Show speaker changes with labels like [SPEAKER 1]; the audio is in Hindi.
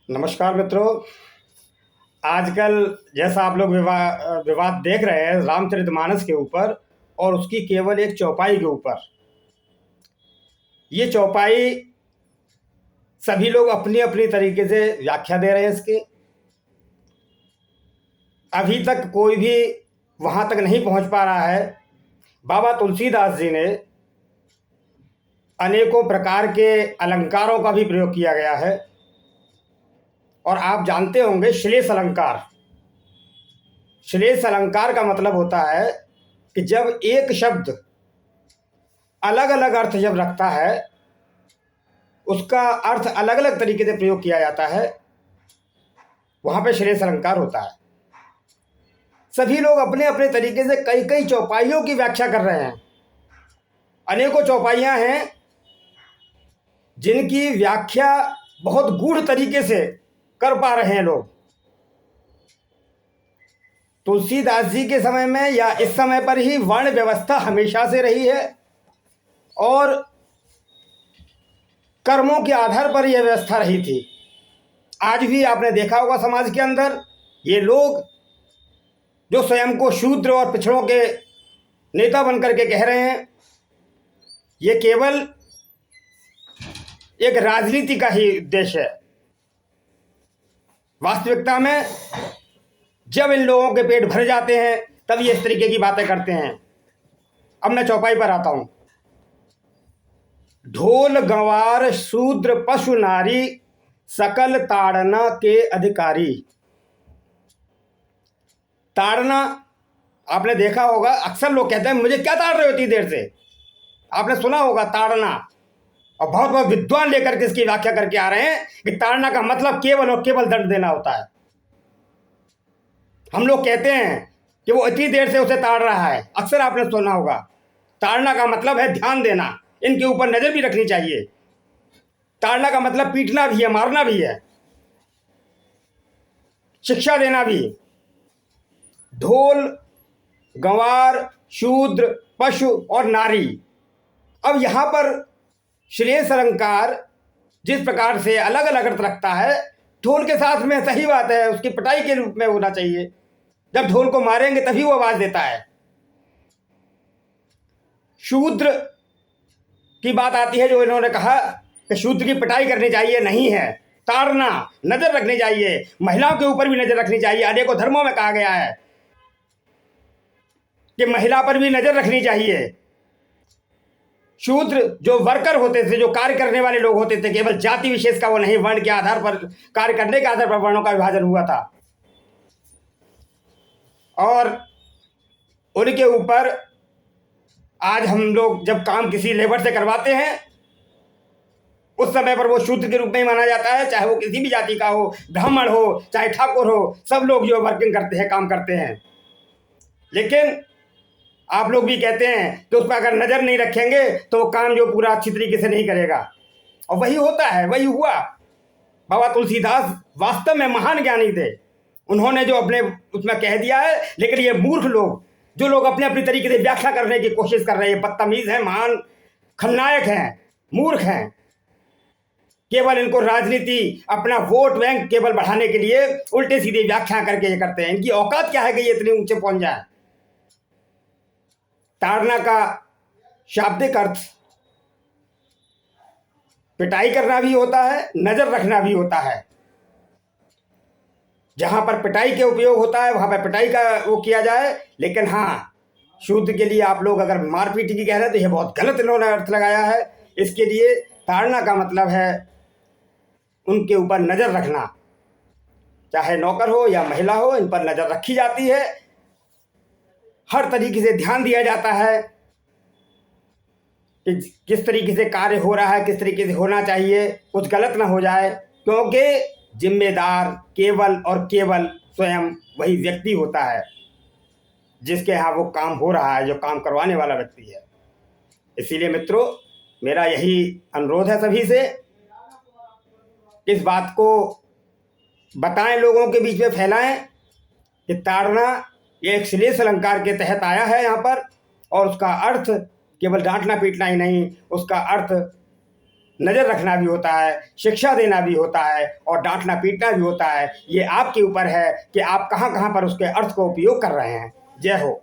[SPEAKER 1] नमस्कार मित्रों। आजकल जैसा आप लोग विवाद देख रहे हैं रामचरितमानस के ऊपर और उसकी केवल एक चौपाई के ऊपर। ये चौपाई सभी लोग अपनी अपनी तरीके से व्याख्या दे रहे हैं इसकी। अभी तक कोई भी वहाँ तक नहीं पहुँच पा रहा है। बाबा तुलसीदास जी ने अनेकों प्रकार के अलंकारों का भी प्रयोग किया गया है और आप जानते होंगे श्लेष अलंकार। श्लेष अलंकार का मतलब होता है कि जब एक शब्द अलग अलग अर्थ जब रखता है, उसका अर्थ अलग अलग तरीके से प्रयोग किया जाता है, वहां पे श्लेष अलंकार होता है। सभी लोग अपने अपने तरीके से कई कई चौपाइयों की व्याख्या कर रहे हैं। अनेकों चौपाइयां हैं जिनकी व्याख्या बहुत गूढ़ तरीके से कर पा रहे हैं लोग। तुलसीदास जी के समय में या इस समय पर ही वर्ण व्यवस्था हमेशा से रही है और कर्मों के आधार पर यह व्यवस्था रही थी। आज भी आपने देखा होगा समाज के अंदर ये लोग जो स्वयं को शूद्र और पिछड़ों के नेता बनकर के कह रहे हैं, ये केवल एक राजनीति का ही उद्देश्य है। वास्तविकता में जब इन लोगों के पेट भर जाते हैं तब ये इस तरीके की बातें करते हैं। अब मैं चौपाई पर आता हूं। ढोल गंवार शूद्र पशु नारी सकल ताड़ना के अधिकारी। ताड़ना आपने देखा होगा, अक्सर लोग कहते हैं मुझे क्या ताड़ रहे हो इतनी देर से। आपने सुना होगा ताड़ना, और बहुत बहुत विद्वान लेकर के इसकी व्याख्या करके आ रहे हैं कि ताड़ना का मतलब केवल और केवल दंड देना होता है। हम लोग कहते हैं कि वो इतनी देर से उसे ताड़ रहा है। अक्सर आपने सुना होगा ताड़ना का मतलब है ध्यान देना, इनके ऊपर नजर भी रखनी चाहिए। ताड़ना का मतलब पीटना भी है, मारना भी है, शिक्षा देना भी। ढोल गंवार शूद्र पशु और नारी। अब यहां पर श्लेष अलंकार जिस प्रकार से अलग अलग अर्थ रखता है, ढोल के साथ में सही बात है, उसकी पिटाई के रूप में होना चाहिए। जब ढोल को मारेंगे तभी वो आवाज देता है। शूद्र की बात आती है, जो इन्होंने कहा कि शूद्र की पिटाई करनी चाहिए, नहीं है। ताड़ना, नजर रखनी चाहिए, महिलाओं के ऊपर भी नजर रखनी चाहिए। अनेकों धर्मों में कहा गया है कि महिला पर भी नजर रखनी चाहिए। शूद्र जो वर्कर होते थे, जो कार्य करने वाले लोग होते थे, केवल जाति विशेष का वो नहीं, वर्ण के आधार पर कार्य करने के आधार पर वर्णों का विभाजन हुआ था और उनके ऊपर आज हम लोग जब काम किसी लेबर से करवाते हैं, उस समय पर वो शूद्र के रूप में ही माना जाता है, चाहे वो किसी भी जाति का हो, ब्राह्मण हो चाहे ठाकुर हो, सब लोग जो वर्किंग करते हैं, काम करते हैं। लेकिन आप लोग भी कहते हैं कि उस पर अगर नजर नहीं रखेंगे तो वो काम जो पूरा अच्छी तरीके से नहीं करेगा, और वही होता है, वही हुआ। बाबा तुलसीदास वास्तव में महान ज्ञानी थे। उन्होंने जो अपने उसमें कह दिया है, लेकिन ये मूर्ख लोग, जो लोग अपने अपनी तरीके से व्याख्या करने की कोशिश कर रहे हैं, बदतमीज हैं, महान खलनायक हैं, मूर्ख हैं। केवल इनको राजनीति, अपना वोट बैंक केवल बढ़ाने के लिए उल्टे सीधे व्याख्या करके ये करते हैं। इनकी औकात क्या है कि ये इतने ऊंचे पहुंच जाए। ताड़ना का शाब्दिक अर्थ पिटाई करना भी होता है, नजर रखना भी होता है। जहां पर पिटाई के उपयोग होता है वहां पर पिटाई का वो किया जाए। लेकिन हाँ, शूद्र के लिए आप लोग अगर मारपीट की कह रहे हैं तो यह बहुत गलत इन्होंने अर्थ लगाया है। इसके लिए ताड़ना का मतलब है उनके ऊपर नजर रखना, चाहे नौकर हो या महिला हो, इन पर नजर रखी जाती है। हर तरीके से ध्यान दिया जाता है कि किस तरीके से कार्य हो रहा है, किस तरीके से होना चाहिए, कुछ गलत ना हो जाए, क्योंकि जिम्मेदार केवल और केवल स्वयं वही व्यक्ति होता है जिसके यहाँ वो काम हो रहा है, जो काम करवाने वाला व्यक्ति है। इसीलिए मित्रों, मेरा यही अनुरोध है सभी से, इस बात को बताएं, लोगों के बीच में फैलाएं कि ताड़ना ये एक श्लेष अलंकार के तहत आया है यहाँ पर, और उसका अर्थ केवल डांटना पीटना ही नहीं, उसका अर्थ नज़र रखना भी होता है, शिक्षा देना भी होता है और डांटना पीटना भी होता है। ये आपके ऊपर है कि आप कहाँ कहाँ पर उसके अर्थ को उपयोग कर रहे हैं। जय हो।